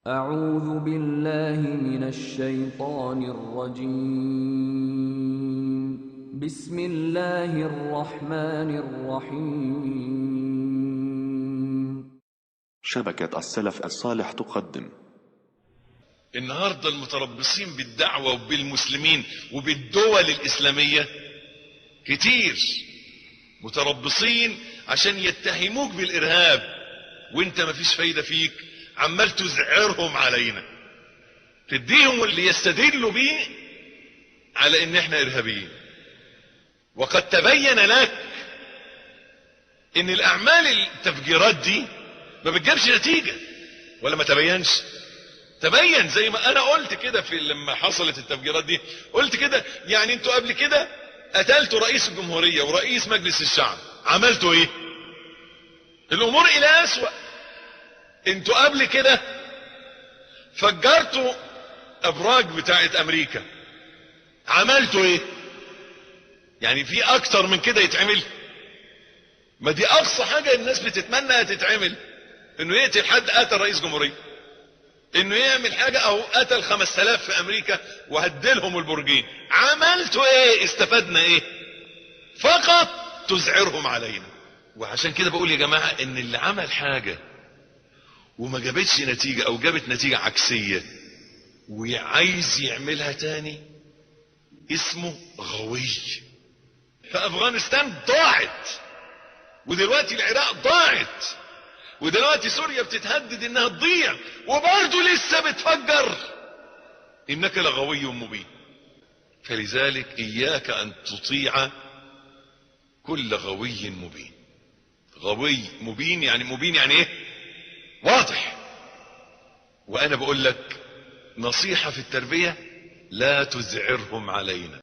أعوذ بالله من الشيطان الرجيم. بسم الله الرحمن الرحيم. شبكة السلف الصالح تقدم. النهاردة المتربصين بالدعوة وبالمسلمين وبالدول الإسلامية كتير متربصين عشان يتهموك بالإرهاب، وانت مفيش فايدة فيك، عمال تزعرهم علينا، تديهم اللي يستدلوا بيه على ان احنا إرهابيين. وقد تبين لك ان الأعمال التفجيرات دي ما بتجيبش نتيجة، ولا ما تبينش؟ تبين زي ما انا قلت كده في لما حصلت التفجيرات دي، قلت كده يعني انتوا قبل كده قتلتوا رئيس الجمهورية ورئيس مجلس الشعب، عملتوا ايه؟ الامور الى اسوأ. انتوا قبل كده فجرتوا ابراج بتاعت امريكا، عملتوا ايه؟ يعني في اكتر من كده يتعمل؟ ما دي اقصى حاجة الناس بتتمنى تتعمل، انه يقتل حد قتل رئيس جمهورية، انه يعمل حاجة او قتل 5000 في امريكا وهدلهم البرجين. عملتوا ايه؟ استفدنا ايه؟ فقط تزعرهم علينا. وعشان كده بقول يا جماعة ان اللي عمل حاجة وما جابتش نتيجة او جابت نتيجة عكسية وعايز يعملها تاني اسمه غوي. فافغانستان ضاعت، ودلوقتي العراق ضاعت، ودلوقتي سوريا بتتهدد انها تضيع، وبرضه لسه بتفجر. انك لغوي مبين. فلذلك اياك ان تطيع كل غوي مبين. غوي مبين يعني ايه؟ واضح. وانا بقول لك نصيحة في التربية، لا تزعرهم علينا.